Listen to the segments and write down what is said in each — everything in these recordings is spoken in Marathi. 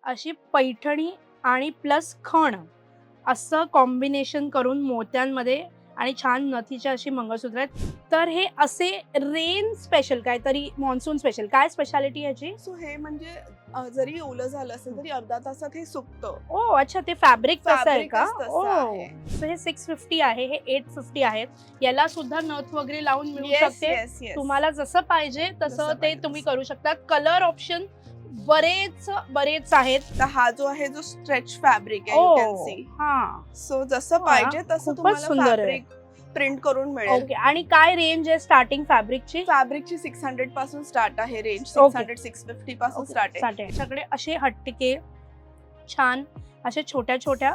अशी पैठणी आणि प्लस खण असं कॉम्बिनेशन करून मोत्यांमध्ये आणि छान नथीच्या अशी मंगळसूत्र आहेत. तर हे असे रेन स्पेशल काहीतरी मॉन्सून स्पेशल काय स्पेशालिटी याची? सो हे म्हणजे जरी ओलं झालं असेल तरी अर्धा तासात हे सुकतं. ओ अच्छा, ते फॅब्रिक तसं आहे का? फॅब्रिकच तसं आहे. सो हे 650 आहे, हे 850 आहेत. याला सुद्धा नथ वगैरे लावून मिळू येस शकते. Yes yes. तुम्हाला जसं पाहिजे तसं जसं ते पाहिजे तुम्ही तसं. करू शकता. कलर ऑप्शन बरेच आहेत. तर हा जो आहे जो स्ट्रेच फॅब्रिक आहे, यू कॅन सी. हा सो जसं हो ना, पाहिजे तसं खूपच तुम्हाला सुंदर आहे. फॅब्रिक प्रिंट करून मिळेल. ओके. आणि काय रेंज आहे स्टार्टिंग फॅब्रिकची? फॅब्रिकची 600 पासून स्टार्ट आहे रेंज. Okay. 600-650 पासून स्टार्ट आहे. त्याच्याकडे असे हटके छान असे छोट्या छोट्या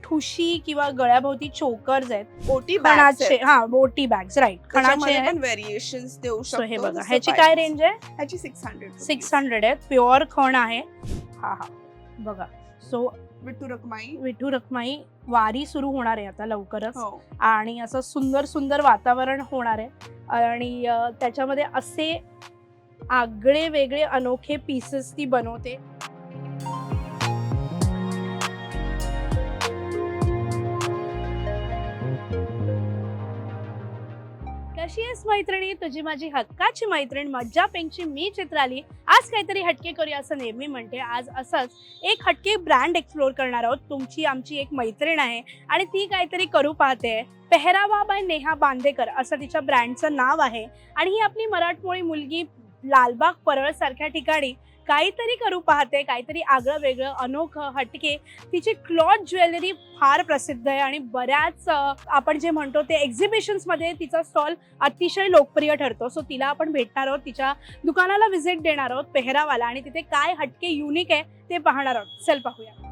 ठुशी किंवा गळ्याभोवती चोकर्स आहेत. ओटी बॅग्स खणाचे, हा बोटी बॅग्स, राईट. खणाचे त्याच्यामध्ये आहेत. पण व्हेरिएशन्स देऊ So हे शकतो. बघा, जसं ह्याची काय पाहिजे. रेंज आहे? ह्याची 600. 600 आहे. प्युअर खण आहे. हा बघा. सो विठू रखमाई. विठू रखमाई वारी सुरू होणार आहे आता लवकरच. हो. आणि असं सुंदर सुंदर वातावरण होणार आहे आणि त्याच्यामध्ये असे आगळे वेगळे अनोखे पीसेस ती बनवते. कशी आहेस मैत्रिणी? तुझी माझी हक्काची मैत्रीण मज्जा पिंकची मी चित्राली. आज काहीतरी हटके करूया असं नेहमी म्हणते. आज असंच एक हटके ब्रँड एक्सप्लोर करणार आहोत. तुमची आमची एक मैत्रीण आहे आणि ती काहीतरी करू पाहते. पेहरावा बाय नेहा बांदेकर असं तिच्या ब्रँडचं नाव आहे. आणि ही आपली मराठमोळी मुलगी लालबाग परळ सारख्या ठिकाणी काहीतरी करू पाहते, काहीतरी आगळं वेगळं अनोखं हटके. तिची क्लॉथ ज्वेलरी फार प्रसिद्ध आहे आणि बऱ्याच आपण जे म्हणतो ते एक्झिबिशन्समध्ये तिचा स्टॉल अतिशय लोकप्रिय ठरतो. सो तिला आपण भेटणार आहोत, तिच्या दुकानाला व्हिजिट देणार आहोत पेहरावाला आणि तिथे काय हटके युनिक आहे ते पाहणार आहोत. चल पाहूया.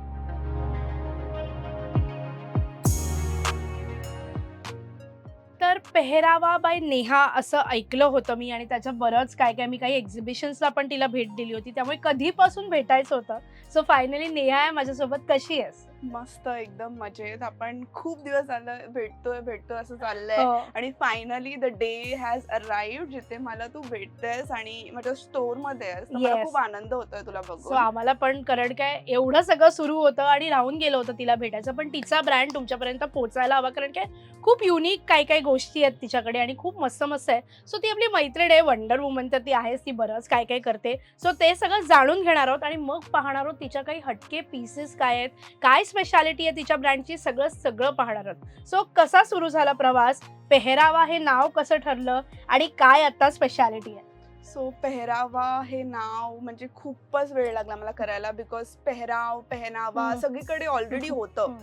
तर पेहरावा बाय नेहा असं ऐकलं होतं मी आणि त्याचं बरंच काय काय, मी काही एक्झिबिशन्सला पण तिला भेट दिली होती, त्यामुळे कधीपासून भेटायचं होतं. सो फायनली नेहा आहे माझ्यासोबत. कशी आहेस? मस्त एकदम मजेत. आपण खूप दिवस झालं भेटतोय असं चाललंय आणि finally the day has arrived जिथे मला तू भेटतेस आणि माझ्या स्टोर मध्ये आहेस. तर मला Yes. खूप आनंद होतोय तुला सो बघून. आम्हाला पण, कारण काय एवढं सगळं सुरू होतं आणि राहून गेलं होतं तिला भेटायचं, पण तिचा ब्रँड तुमच्यापर्यंत पोहोचायला हवा, कारण काय खूप युनिक काही काही गोष्टी आहेत तिच्याकडे आणि खूप मस्त मस्त आहे. सो ती आपली मैत्रीण आहे, वंडर वुमन तर ती आहेच, ती बरंच काय काय करते. सो ते सगळं जाणून घेणार आहोत आणि मग पाहणार आहोत तिच्या काही हटके पीसेस काय आहेत, काय स्पेशालिटी आहे तिच्या ब्रँडची, सगळं पाहणार आहोत. सो कसा सुरू झाला प्रवास, पेहरावा हे नाव कसं ठरलं आणि काय आता स्पेशालिटी आहे? सो पेहरावा हे नाव म्हणजे खूपच वेळ लागला मला करायला, बिकॉज पेहनावा सगळीकडे ऑलरेडी होतं.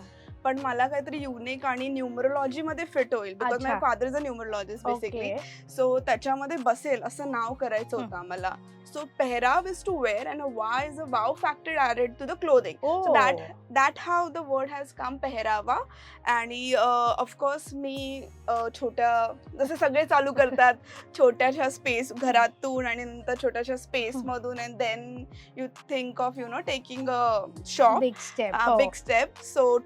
पण मला काहीतरी युनिक आणि न्यूमरोलॉजी मध्ये फिट होईल, बिकॉज अच्छा. My father is a numerologist basically. Okay. So त्याच्यामध्ये बसेल असं नाव करायचं होतं आम्हाला. सो पेहराव is to wear and why is a wow factor added to the clothing. So that how the word has come पेहरावा. आणि ऑफकोर्स मी छोट्या, जसे सगळे चालू करतात छोट्याशा स्पेस घरातून आणि नंतर छोट्याशा स्पेस मधून, and then you think of taking a shop, big step. Big step. So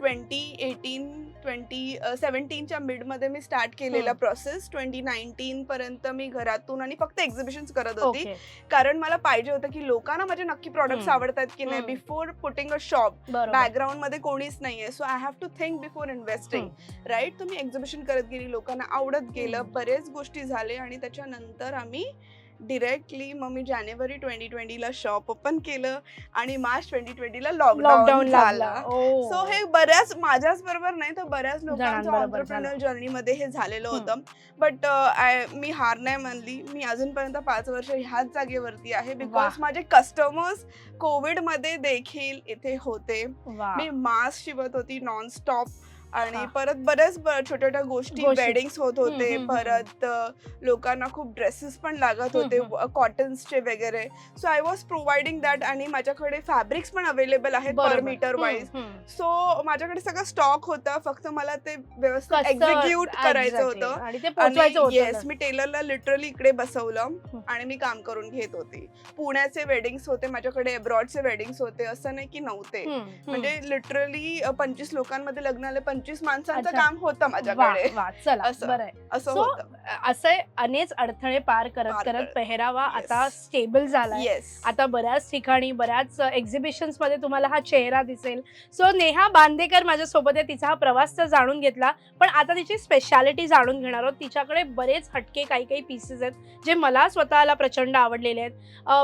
2017च्या मिडमध्ये मी स्टार्ट केलेला प्रोसेस. 2019 पर्यंत मी घरातून आणि फक्त एक्झिबिशन्स करत होती, कारण मला पाहिजे होतं की लोकांना माझे नक्की प्रॉडक्ट्स आवडतात की नाही. Before putting a shop, background मध्ये कोणीच नाहीये, so I have to think before investing, right. तर मी एक्झिबिशन करत गेली, लोकांना आवडत गेलं, बरेच गोष्टी झाले आणि त्याच्यानंतर आम्ही डिरेक्टली मग मी जानेवारी 2020ला शॉप ओपन केलं आणि मार्च 2020ला लॉकडाऊन झाला. सो हे बऱ्याच, माझ्याच बरोबर नाही तर बऱ्याच लोकांच्या ऑन्टरप्रेन्योर जर्नीमध्ये हे झालेलं होतं. बट मी हार नाही मानली. मी अजूनपर्यंत 5 वर्ष ह्याच जागेवरती आहे, बिकॉज माझे कस्टमर्स कोविड मध्ये देखील इथे होते. मी मास्क शिवत होती नॉनस्टॉप आणि परत बऱ्याच छोट्या छोट्या गोष्टी, वेडिंग्स होत होते, परत लोकांना खूप ड्रेसेस पण लागत होते कॉटन्सचे वगैरे. So I was providing that आणि माझ्याकडे फॅब्रिक्स पण अवेलेबल आहेत पर मीटर वाईज. सो माझ्याकडे सगळं स्टॉक होता, फक्त मला ते व्यवस्थित एक्झिक्यूट करायचं होतं. आणि येस, मी टेलरला लिटरली इकडे बसवलं आणि मी काम करून घेत होती. पुण्याचे वेडिंग्स होते माझ्याकडे, अब्रॉडचे वेडिंग्स होते, असं नाही की नव्हते. म्हणजे लिटरली 25 लोकांमध्ये लग्न आले, 25 माणसांचं अच्छा. काम होतं माझ्याकडे. वा चला असं. बरं आहे. असं So, होतं. असे अनेक अडथळे पार करत पार करत करत. पेहरावा Yes. आता स्टेबल झालाय. येस. आता बऱ्याच ठिकाणी बऱ्याच एक्झिबिशन्स मध्ये तुम्हाला हा चेहरा दिसेल. सो नेहा बांदेकर माझ्यासोबत आहे. तिचा हा प्रवास तर जाणून घेतला, पण आता तिची स्पेशालिटी जाणून घेणार आहोत. तिच्याकडे बरेच हटके काही पीसेस आहेत जे मला स्वतःला प्रचंड आवडलेले आहेत.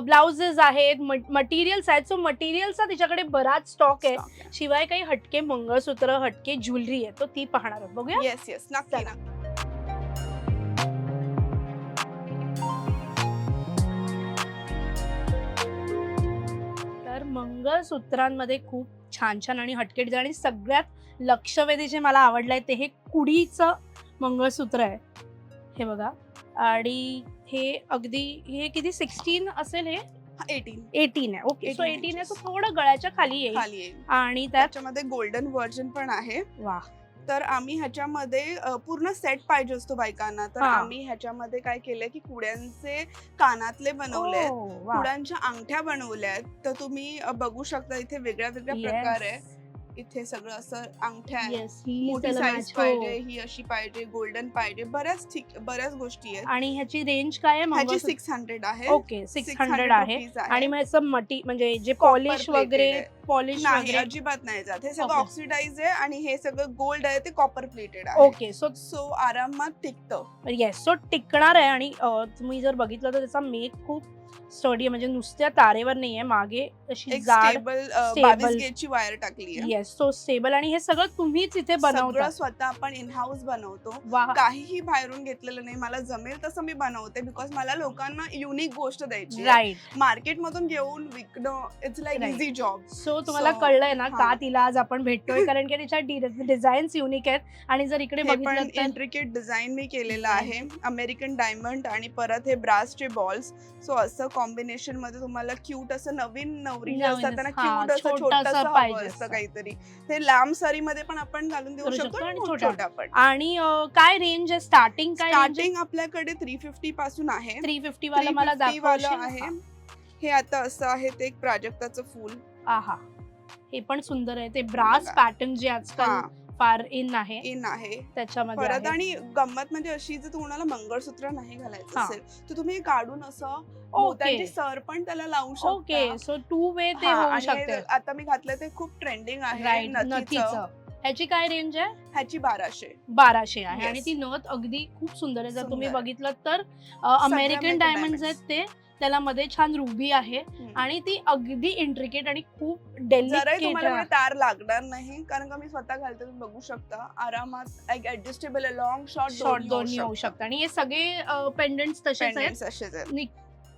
ब्लाउजेस आहेत, मटेरियल्स आहेत. सो मटेरियलचा तिच्याकडे बराच स्टॉक आहे. शिवाय काही हटके मंगळसूत्र, हटके ज्वेलरी आहे, तो ती पाहणार आहोत. बघूया. येस नक्की चला. ना. तर मंगळसूत्रांमध्ये खूप छान छान आणि हटके डिझाईन आणि सगळ्यात लक्षवेधी जे मला आवडलंय ते हे कुडीचं मंगळसूत्र आहे. हे बघा. आणि हे अगदी हे किती 16 असेल हे 18 आहे. ओके. सो 18 आहे. सो थोडं गळ्याच्या खाली येईल खाली येईल. आणि त्यात त्याच्यामध्ये गोल्डन व्हर्जन पण आहे. वा तर आम्ही ह्याच्यामध्ये पूर्ण सेट पाहिजे असतो बायकांना, तर हा. आम्ही ह्याच्यामध्ये काय केलंय की कुड्यांचे कानातले बनवले, वा कुडांच्या अंगठ्या बनवल्यात. तर तुम्ही बघू शकता इथे वेगळ्या प्रकार आहे. इथे सगळं असं अंगठ्या आहे. येस ही मोठी त्याला साईज match पाहिजे, हो. ही अशी पाहिजे, गोल्डन पाहिजे, बऱ्याच गोष्टी आहेत. आणि ह्याची रेंज काय आहे ह्याची मंगळसूत्र? 600 आहे. ओके 600 आहे. रुपीज आहे. आणि मग असं म्हणजे जे Copper पॉलिश plated वगैरे आहे. पॉलिश नाही वगैरे अजिबात नाही जात. हे सगळं Okay. ऑक्सिडाइज आहे आणि हे सगळं गोल्ड आहे ते कॉपर प्लेटेड आहे. ओके. सो आरामात टिकतं. येस सो टिकणार आहे. आणि तुम्ही जर बघितलं तर त्याचा मेक खूप स्टडी आहे, म्हणजे नुसत्या तारेवर नाहीये, मागे अशी एक जाड. Stable stable. 22 गेजची वायर टाकली आहे. Yes so stable. आणि हे सगळं तुम्हीच इथे सगळं बनवता. स्वतः आपण इन हाऊस बनवतो. वा काहीही बाहेरून घेतलेलं नाही. मला जमेल तसं मी बनवते बिकॉज मला लोकांना युनिक गोष्ट द्यायची आहे. राईट. मार्केट मधून घेऊन विकणं it's like Right. Easy job. So तुम्हाला So, कळलंय ना का हा. तिला आज आपण भेटतोय, कारण की तिच्या डिझाईन्स युनिक आहेत. आणि जर इकडे हे पण बघितलं तर इंट्रिकेट डिझाईन मी केलेलं आहे. अमेरिकन डायमंड आणि परत हे ब्रासचे बॉल्स. सो असं कॉम्बिनेशन मध्ये तुम्हाला क्यूट असं नवीन नवरी जे असतात त्यांना हा, क्यूट असं छोटंसं छोटंसं पाहिजे हवं असतं असं. काहीतरी. ते लांब साडीमध्ये पण आपण घालून देऊ करू शकतो शकतो आणि आणि छोट्या पण. आणि काय रेंज आहे स्टार्टिंग? काय स्टार्टिंग आपल्याकडे 350 पासून आहे. 350 वाला मला 350 वालं दाखवशील? आहे. हे आता असं आहे ते एक प्राजक्ताचं फूल. आहा हे पण सुंदर आहे. ते ब्रास बघा. पॅटर्न जे आजकाल फार इन आहे इन आहे त्याच्यामध्ये परत. आहे. आणि गंमत म्हणजे अशी जर तुम्हाला मंगळसूत्र नाही घालायचं हा. असेल तर तुम्ही हे काढून असं मोत्यांची सर पण त्याला लावू ओके. शकता. सो 2 वे ते हा, होऊ आणि शकते. हे आता मी घातलं ते खूप ट्रेंडिंग आहे. राईट. नथीचं. नथीचं ह्याची काय रेंज आहे? ह्याची 1200. 1200 आहे. Yes. आणि ती नथ अगदी खूप सुंदर आहे. जर तुम्ही सुंदर आहे. बघितलं तर अमेरिकन American डायमंड्स diamonds. आहेत ते, त्याला मध्ये छान रुबी आहे. आणि ती अगदी इंट्रिकेट आणि खूप जराही तुम्हाला डेलिकेट. म्हणजे तार लागणार नाही कारण का मी स्वतः घालते तुम्ही बघू शकता आरामात. एक ऍडजस्टेबल लॉंग शॉर्ट शॉर्ट दोन्ही होऊ शकतात. आणि हे सगळे पेंडंट्स तसेच आहेत. असेच आहेत.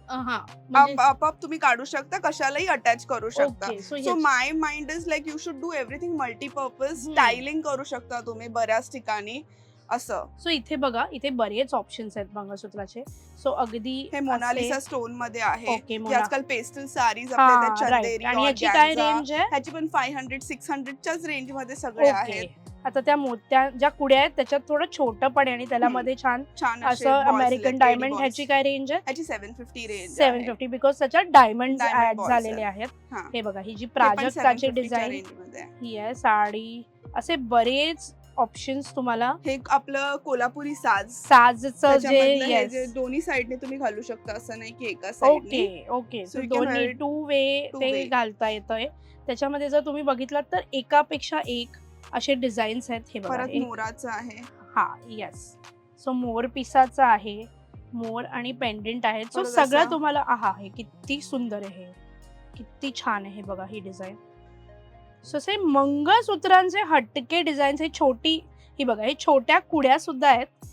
हा म्हणजे आपोआप तुम्ही काढू शकता, कशालाही अटॅच करू शकता. Okay. So my mind is like you should do everything multipurpose. हम्म. स्टायलिंग करू शकता तुम्ही बऱ्याच ठिकाणी असं. सो इथे बघा, इथे बरेच ऑप्शन्स आहेत मंगळसूत्राचे. सो अगदी हे मोनालिसा स्टोन मध्ये आहे. ओके जे आजकाल पेस्टल साडीज आपल्या इथे चंदेरी, आणि याची काय organza. रेंज आहे? ह्याची पण 500-600 च्याच रेंज मध्ये सगळे आहेत. ओके. आता त्या मोत्या ज्या कुड्या आहेत त्याच्यात थोडं छोटं पण आहे आणि त्याला मध्ये छान छान असे असं balls अमेरिकन आहेत, डायमंड. lady ह्याची balls. काय रेंज आहे? ह्याची 750 रेंज 750 बिकॉज त्याच्यात डायमंड Diamond ऍड balls झालेले आहेत. आहेत. हा. हे बघा, ही जी प्राजक्ताची डिझाईन मध्ये ही आहे. साडी असे बरेच ऑप्शन्स तुम्हाला. हे आपलं कोल्हापुरी साज. साजचं त्याच्यामधलं हे जे जे दोन्ही साइडने तुम्ही घालू शकता, असं नाही की एका साइडने. Okay okay. So you can दोन्ही wear it 2 वे two ते way. घालता येतंय. त्याच्यामध्ये जर तुम्ही बघितलं तर एकापेक्षा एक असे डिझाईन्स आहेत. हे बघा. परत मोराचं आहे. हा येस. सो मोर पिसाचा आहे. मोर आणि पेंडेंट आहेत. सो परत सगळं असं- तुम्हाला हे किती सुंदर आहे. किती छान आहे. बघा ही डिझाईन. सो असे मंगळसूत्रांचे हटके डिझाईन्स. हे छोटी ही बघा, हे छोट्या कुड्या सुद्धा आहेत.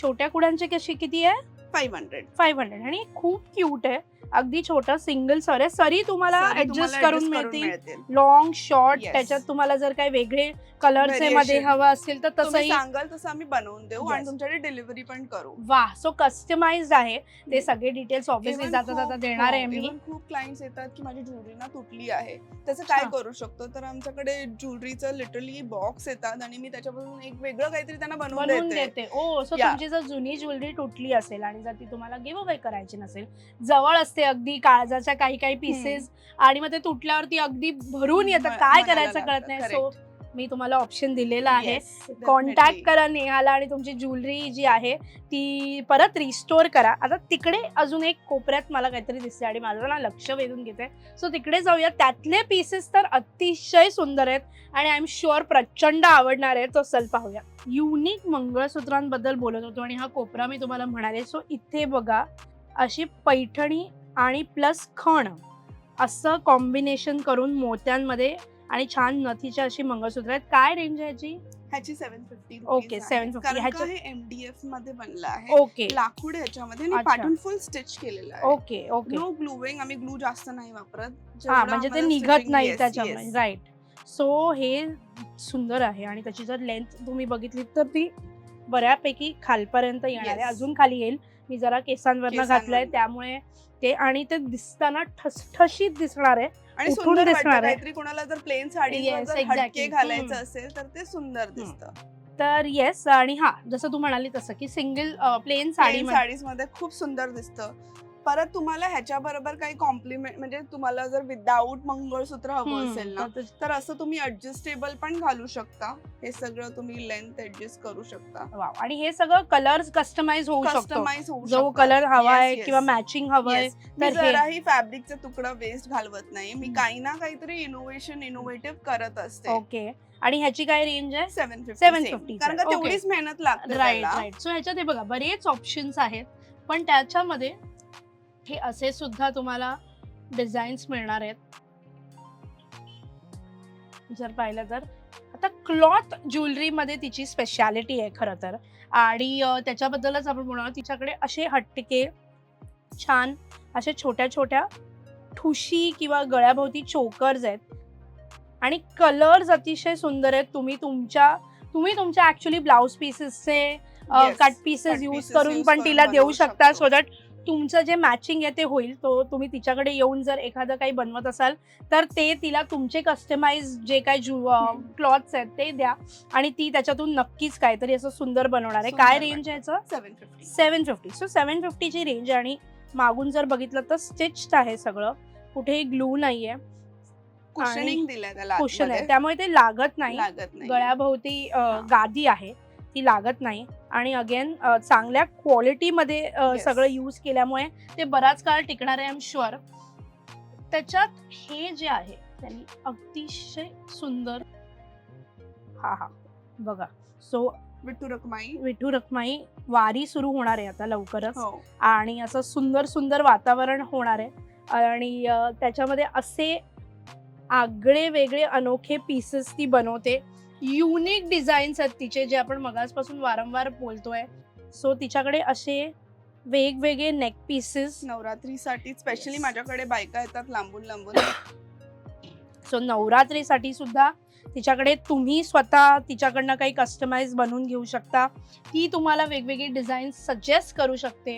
छोट्या कुड्यांचे कशी किती आहे? 500. आणि खूप क्यूट आहे. अगदी छोटा सिंगल सर आहे. सरी तुम्हाला साडी ऍडजस्ट तुम्हाला करून adjust मिळतील. Long short. Yes. त्याच्यात तुम्हाला जर काही वेगळे कलरचे Variation. मध्ये हवं असेल तर तुम्ही तसंही. सांगाल तसं आम्ही बनवून देऊ आणि Yes. तुमच्याकडे डिलिव्हरी पण करू. वा. सो कस्टमाइज्ड आहे. ते सगळे डिटेल्स ऑब्विसली जाता जाता देणार आहे मी. इव्हन खूप क्लायंट्स येतात की माझी ज्वेलरी ना तुटली आहे, त्याचं काय करू शकतो. तर आमच्याकडे ज्वेलरीचं लिटरली बॉक्स येतात आणि मी त्याच्यापासून एक वेगळं काहीतरी त्यांना बनवून बनवून देते. देते. ओ सो Yeah. तुमची जर जुनी ज्वेलरी तुटली असेल आणि जर ती तुम्हाला गिव्ह अवे करायची नसेल, जवळ असते अगदी काळजाच्या काही पीसेस आणि मग ते तुटल्यावरती अगदी भरून येतं, काय मनाला करायचं कळत लागतं, नाही. correct. सो मी तुम्हाला ऑप्शन दिलेला आहे. कॉन्टॅक्ट करा नेहाला आणि तुमची ज्वेलरी जी आहे ती परत रिस्टोर करा. आता तिकडे अजून एक कोपऱ्यात मला काहीतरी दिसते आणि माझं ना लक्ष वेधून घेते, सो तिकडे जाऊया. त्यातले पीसेस तर अतिशय सुंदर आहेत आणि आय एम शुअर प्रचंड आवडणार आहे. तो चल पाहूया. युनिक मंगळसूत्रांबद्दल बोलत होतो आणि हा कोपरा मी तुम्हाला म्हणाले. सो इथे बघा अशी पैठणी आणि प्लस खण असं कॉम्बिनेशन करून मोत्यांमध्ये आणि छान नथीच्या अशी मंगळसूत्र आहेत. काय रेंज आहे याची? ह्याची 750 ओके, 750. ह्याच्या हे MDF मध्ये बनलं आहे. ओके, लाकूड ह्याच्यामध्ये आणि अच्छा. पॅटर्न फुल स्टिच केलेलं आहे. Okay, okay. नो ग्लूइंग, आम्ही ग्लू जास्त नाही वापरत. हा, जेवढं म्हणजे ते आम्हाला निघत stitching- नाही yes, त्याच्यामुळे. yes. राईट. सो हे सुंदर आहे आणि त्याची जर लेंथ तुम्ही बघितली तर ती बऱ्यापैकी खालपर्यंत येणार आहे. Yes. अजून खाली येईल. मी जरा केसांवरनं घातलंय त्यामुळे ते, आणि ते दिसताना ठसठशीत दिसणार आहे आणि उठून सुंदर वाटतं. दिसणार आहे. काहीतरी कोणाला जर प्लेन साडी Yes, जर exactly. हटके घालायचं असेल तर ते सुंदर दिसतं. तर येस. आणि हा, जसं तू म्हणाली तसं की सिंगल प्लेन साडी साडीज मध्ये खूप सुंदर दिसतं. परत तुम्हाला ह्याच्या बरोबर काही कॉम्प्लिमेंट, म्हणजे तुम्हाला जर विदाऊट मंगळसूत्र हवं असेल ना, तर असं तुम्ही ऍडजस्टेबल पण घालू शकता. हे सगळं तुम्ही लेंथ ऍडजस्ट करू शकता. वाव. आणि हे सगळं कलर्स कस्टमाइज होऊ शकतो. कस्टमाइज होऊ जो शकतात. कलर हवाय Yes, किंवा yes. मॅचिंग हवंय. Yes. मी तर हे जराही फॅब्रिकचा तुकडा वेस्ट घालवत नाही. मी काही ना काहीतरी इनोव्हेटिव्ह करत असते. ओके. आणि ह्याची काय रेंज आहे? 750 750 कारण का Okay. तेवढीच मेहनत लागते राईट, त्याला. राईट. सो ह्याच्यात हे बघा बरेच ऑप्शन्स आहेत, पण त्याच्यामध्ये हे असे सुद्धा तुम्हाला डिझाईन्स मिळणार आहेत. जर पाहिलं तर आता क्लॉथ ज्वेलरीमध्ये तिची स्पेशालिटी आहे खरं तर, आणि त्याच्याबद्दलच आपण बोलणार. तिच्याकडे असे हटके छान असे छोट्या छोट्या ठुशी किंवा गळ्याभोवती चोकर्स आहेत आणि कलर्स अतिशय सुंदर आहेत. तुम्ही तुमच्या ऍक्च्युली ब्लाउज पीसेसचे Yes, cut pieces cut use pieces करून use पण करून तिला देऊ बनवू शकता, शकतो. सो दॅट तुमचं जे मॅचिंग आहे ते होईल. तो तुम्ही तिच्याकडे येऊन जर एखादं काही बनवत असाल तर ते तिला तुमचे कस्टमाइज जे काही क्लॉथ्स आहेत ते द्या आणि ती त्याच्यातून नक्कीच काहीतरी असं सुंदर बनवणार आहे. काय सुंदर रेंज आहे याचं? 750. 750. सो 750 ची रेंज आहे आणि मागून जर बघितलं तर स्टिच्ड आहे सगळं, कुठेही ग्लू नाहीये, कुशनिंग दिलंय त्याला कुशन आहे आतमध्ये. त्यामुळे ते लागत नाही. लागत नाही. गळ्याभोवती गादी आहे ती लागत नाही आणि अगेन चांगल्या क्वालिटीमध्ये Yes. सगळं यूज केल्यामुळे ते बराच काळ टिकणार आहे. I am sure. त्याच्यात हे जे आहे त्यांनी अतिशय सुंदर, हा बघा. सो विठू रखमाई. विठू रखमाई वारी सुरू होणार आहे आता लवकरच हो. आणि असं सुंदर सुंदर वातावरण होणार आहे आणि त्याच्यामध्ये असे आगळे वेगळे अनोखे पीसेस ती बनवते. युनिक डिझाईन्स आहेत तिचे, जे आपण मगासपासून वारंवार बोलतोय. सो तिच्याकडे असे वेगवेगळे नेक पीसेस, नवरात्रीसाठी स्पेशली माझ्याकडे बायका येतात लांबून लांबून. सो नवरात्रीसाठी सुद्धा तिच्याकडे तुम्ही स्वतः तिच्याकडनं काही कस्टमाइज बनवून घेऊ शकता. ती तुम्हाला वेगवेगळी डिझाईन सजेस्ट करू शकते.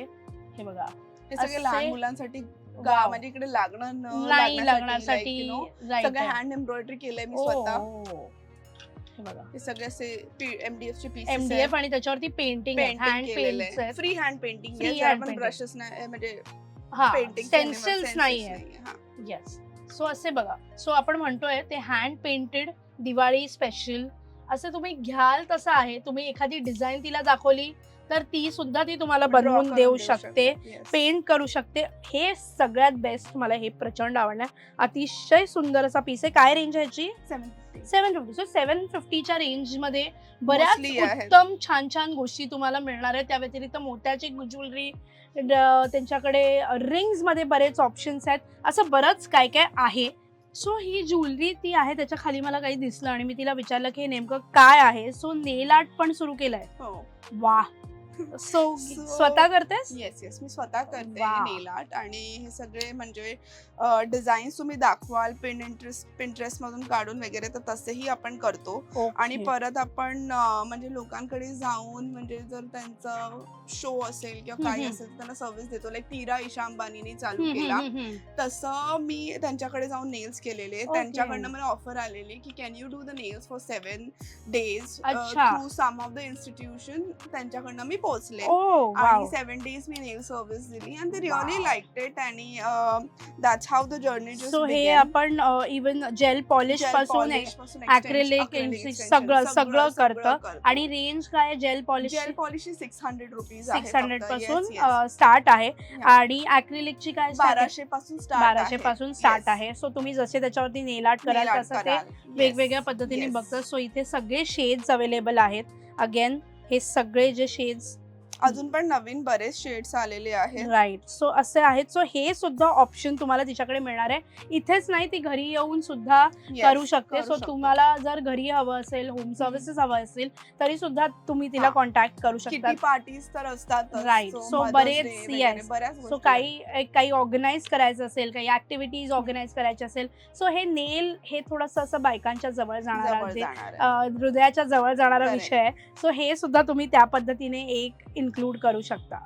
हे बघा हे सगळे असे- लहान मुलांसाठी Wow. म्हणजे इकडे लागणं नाही लागण्यासाठी सगळं हँड एम्ब्रॉयडरी केलंय मी स्वतः. हे बघा हे सगळे असे MDF चे पीसेस MDF आणि त्याच्यावरती पेंटिंग हँड पेंट्स आहेत. फ्री हँड पेंटिंग Free आहे. hand आपण painting. ब्रशेस नाही, म्हणजे हा, पेंटिंग स्टेन्सिल्स नाहीये. येस. सो असे बघा. सो आपण म्हणतोय ते हँड पेंटेड दिवाळी स्पेशल असं तुम्ही घ्याल तसं आहे. तुम्ही एखादी डिझाईन तिला दाखवली तर ती सुद्धा ती तुम्हाला बनवून देऊ शकते, पेंट करू शकते. हे सगळ्यात बेस्ट, मला हे प्रचंड आवडलं. अतिशय सुंदर असा पीस आहे. काय रेंज आहे याची? 750. सो 750च्या रेंजमध्ये बऱ्याच Mostly आहेत. उत्तम छान छान गोष्टी तुम्हाला मिळणार आहेत. त्या व्यतिरिक्त मोत्याची ज्वेलरी, त्यांच्याकडे रिंग्स मध्ये बरेच ऑप्शन्स आहेत. असं बरंच काय काय आहे. सो ही ज्वेलरी ती आहे, त्याच्या खाली मला काही दिसलं आणि मी तिला विचारलं की हे नेमकं काय आहे. सो नेल आर्ट पण सुरू केलंय. वा. सो स्वतः करतेस? येस मी स्वतः करते Wow. नेल आर्ट. आणि हे सगळे म्हणजे डिझाईन्स तुम्ही दाखवाल पिंटरेस्ट मधून काढून वगैरे, तर तसेही आपण करतो. आणि परत आपण म्हणजे लोकांकडे जाऊन, म्हणजे जर त्यांचा शो असेल किंवा काही असेल तर त्यांना सर्व्हिस देतो. लाईक तीरा ईशा अंबानीने चालू केला, तसं मी त्यांच्याकडे जाऊन नेल्स केलेले. त्यांच्याकडनं मला ऑफर आलेली की can you do the nails for 7 days अच्छा. Through some of the institution. त्यांच्याकडनं मी पोहोचले ओ आणि वाव 7 days मी नेल सर्व्हिस दिली and they really liked it आणि that's how the journey just so हे बिगेन. आपण इवन जेल पॉलिश पासून acrylic, सगळं करतं. आणि रेंज काय आहे gel polish gel polish 600 rupees 600 पासून स्टार्ट आहे आणि ऍक्रिलिकची काय 1200 पासून स्टार्ट 1200 पासून स्टार्ट आहे. सो तुम्ही जसे त्याच्यावरती नेल आर्ट कराल तसं ते वेगवेगळ्या पद्धतीने बघतात. सो इथे सगळे शेड्स अवेलेबल आहेत. अगेन हे सगळे जे शेड्स अजून पण नवीन बरेच शेड्स आलेले आहेत. राईट. सो असे आहेत. सो हे सुद्धा ऑप्शन तुम्हाला तिच्याकडे मिळणार आहे. इथेच नाही ती घरी येऊन सुद्धा करू शकते. सो तुम्हाला जर घरी हवं असेल होम सर्व्हिसेस हवं असेल तरी सुद्धा तुम्ही तिला कॉन्टॅक्ट करू शकता. पार्टीज तर असतात. राईट. सो बरेच येस. सो काही ऑर्गनाईज करायचं असेल काही ऍक्टिव्हिटीज ऑर्गनाईज करायची असेल सो हे नेल हे थोडंसं असं बायकांच्या जवळ जाणारा हृदयाच्या जवळ जाणारा विषय आहे. सो हे सुद्धा तुम्ही त्या पद्धतीने एक इन्क्लूड करू शकता.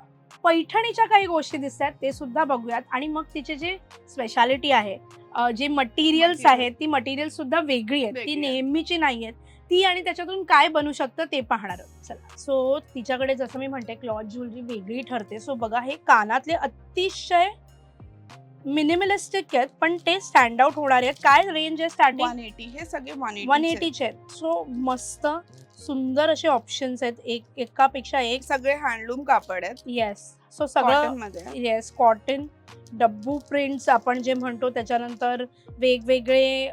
पैठणीच्या काही गोष्टी दिसतात ते सुद्धा बघूयात आणि मग तिचे जे स्पेशालिटी आहे जे मटेरियल्स आहेत ती मटेरियल सुद्धा वेगळी आहेत. ती नेहमीची नाही आहेत. ती आणि त्याच्यातून काय बनू शकतं ते पाहणार आहोत. चला. सो तिच्याकडे जसं मी म्हणते क्लॉथ ज्वेलरी वेगळी ठरते. सो बघा हे कानातले अतिशय मिनिमलिस्टिक आहेत पण ते स्टँड आउट होणार आहेत. काय रेंज आहे स्टार्टिंग 180. हे सगळे 180 चे आहेत. सो मस्त सुंदर असे ऑप्शन्स आहेत. एकापेक्षा एक सगळे हँडलूम कापड आहेत. येस. सो सगळं येस कॉटन डब्बू प्रिंट्स आपण जे म्हणतो त्याच्यानंतर वेगवेगळे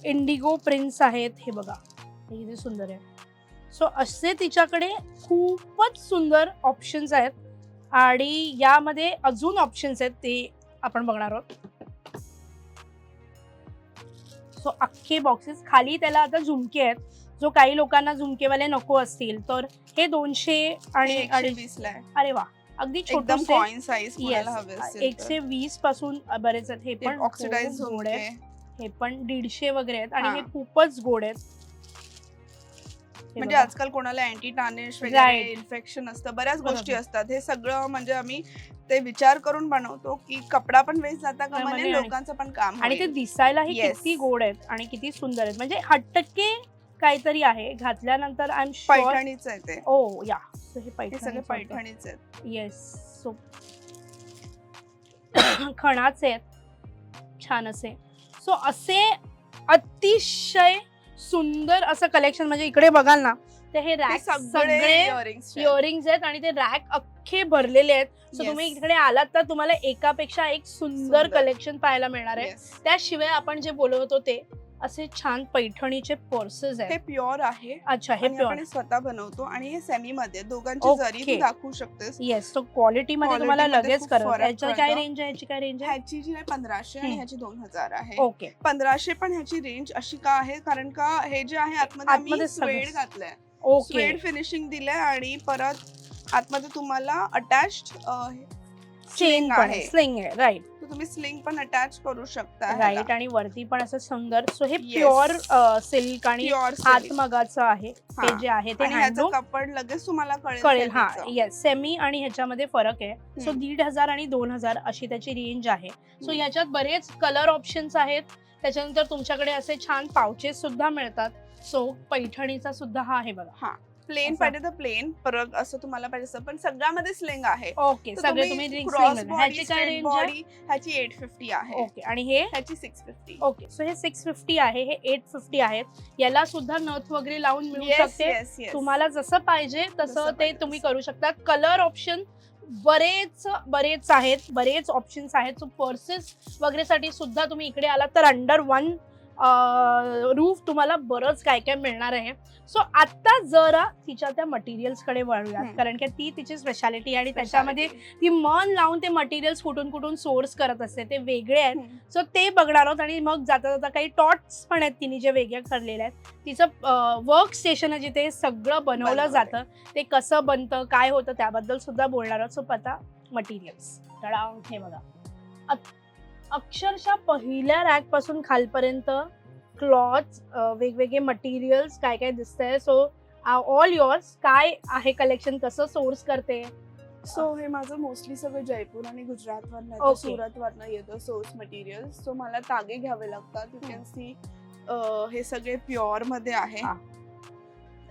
इंडिगो प्रिंट्स आहेत. हे बघा हे किती सुंदर आहे. सो असे तिच्याकडे खूपच सुंदर ऑप्शन्स आहेत आणि यामध्ये अजून ऑप्शन्स आहेत ते आपण बघणार आहोत. सो अख्खे बॉक्सेस खाली त्याला आता झुमके आहेत. जो काही लोकांना झुमकेवाले नको असतील तर हे 200 आणि 120 ला आहे. अरे वा अगदी एकदम कॉइन साइज कोणाला हवे असेल 120 पासून बरेच आहेत. हे पण ऑक्सिडाइज गोड झुमके आहेत. हे पण 150 वगैरे आहेत आणि हे खूपच गोड आहेत. म्हणजे आजकाल कोणाला अँटी टार्निश वगैरे इन्फेक्शन असतं बऱ्याच गोष्टी असतात. हे सगळं म्हणजे आम्ही ते विचार करून बनवतो की कपडा पण वेस्ट जाता कामा नये लोकांचं पण काम आणि ते दिसायलाही किती गोड आहेत आणि किती सुंदर आहेत. म्हणजे हटके काहीतरी आहे घातल्यानंतर आय एम शुअर पैठणीच आहे ते. ओ या सो हे सगळे पैठणीच आहेत. येस. सो खणाचे आहेत छान असे. सो असे अतिशय सुंदर असं कलेक्शन म्हणजे इकडे बघाल ना तर हे रॅक सगळे इयरिंग्स आहेत आणि ते रॅक अख्खे भरलेले आहेत. सो तुम्ही इकडे आलात तर तुम्हाला एकापेक्षा एक सुंदर कलेक्शन पाहायला मिळणार आहे. त्याशिवाय आपण जे बोलत होतो ते असे छान पैठणीचे पर्सेस आहेत. हे प्युअर आहे. अच्छा हे प्युअर स्वतः बनवतो आणि हे सेमी मध्ये दोघांची जरी तू दाखवू शकतेस. येस. सो क्वालिटी मध्ये तुम्हाला लगेच करा. याची काय रेंज आहे याची काय रेंज आहे? ह्याची जी आहे 1500 आणि ह्याची 2000 आहे. ओके. 1500 पण ह्याची रेंज अशी का आहे कारण का हे जे आहे आतमध्ये स्वेड घातलंय. स्वेड फिनिशिंग दिलंय आणि परत आतमध्ये तुम्हाला अटॅच्ड चेन आहे स्लिंग आहे. राईट. तुम्ही स्लिंग पण अटॅच करू शकता. राईट. आणि वरती पण असं सुंदर. सो हे प्युअर सिल्क आणि हातमगाचं आहे हे जे आहे ते ह्याचं कपड लगेच तुम्हाला कळेल. हा येस. सेमी आणि ह्याच्यामध्ये फरक आहे. सो 1500 आणि 2000 अशी त्याची रेंज आहे. सो याच्यात बरेच कलर ऑप्शन्स आहेत. त्याच्यानंतर तुमच्याकडे असे छान पाउचेस सुद्धा मिळतात. सो पैठणीचा सुद्धा हा आहे बघा. हा प्लेन पाहिजे तर प्लेन परत असं तुम्हाला पाहिजे पण सगळ्यामध्ये स्लिंग आहे. ओके. सगळे तुम्ही ह्याची काय रेंज आहे? ह्याची 850 आहे. ओके. आणि हे ह्याची 650. ओके. सो हे 650 आहे हे 850 आहेत. याला सुद्धा नथ वगैरे लावून मिळू शकते. तुम्हाला जसं पाहिजे तसं ते तुम्ही करू शकता. कलर ऑप्शन बरेच आहेत. बरेच ऑप्शन्स आहेत. सो पर्सेस वगैरे साठी सुद्धा तुम्ही इकडे आलात तर अंडर वन रूफ तुम्हाला बरंच काय काय मिळणार आहे. सो आता जरा तिच्या त्या मटेरियल्स कडे वळूयात कारण की ती तिची स्पेशालिटी आणि त्याच्यामध्ये ती मन लावून ते मटेरियल्स कुठून सोर्स करत असते ते वेगळे आहेत. सो ते बघणार आहोत आणि मग जाता जाता काही टॉट्स पण आहेत तिने जे वेगळे ठरलेले आहेत. तिचं वर्क स्टेशन आहे जिथे सगळं बनवलं जातं ते कसं बनतं काय होतं त्याबद्दल सुद्धा बोलणार आहोत. सो पता मटेरियल्स हे बघा अक्षरशः पहिल्या रॅक पासून खालपर्यंत क्लॉथ वेगवेगळे मटेरियल्स काय काय दिसतंय. सो ऑल युअर्स काय आहे कलेक्शन कसं सोर्स करते? सो हे माझं मोस्टली सगळं जयपूर आणि गुजरात वरनं सुरत वरनं येतं सोर्स मटेरियल. सो मला तागे घ्यावे लागतात. यू कॅन सी हे सगळे प्युअर मध्ये आहे.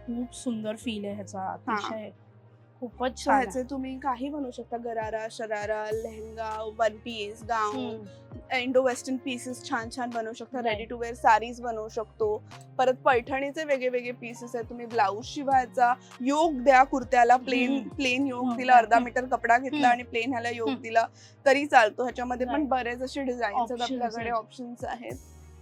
खूप सुंदर फील आहे ह्याचा अतिशय खूपच So छान आहे. ह्याचे तुम्ही काही बनवू शकता, gharara, sharara, lehenga, one piece, gown, Indo western pieces छान छान बनवू शकता. Right. Ready to wear saris बनवू शकतो. परत पैठणीचे वेगळे वेगळे पीसेस आहेत. तुम्ही ब्लाऊज शिवायचा, योक द्या कुर्त्याला, प्लेन योक दिला, अर्धा मीटर कपडा घेतला आणि प्लेन ह्याला योक दिला तरी चालतो. ह्याच्यामध्ये पण Right. बरेच असे डिझाईन्स आहेत, Options आपल्याकडे आहेत. ऑप्शन्स आहेत.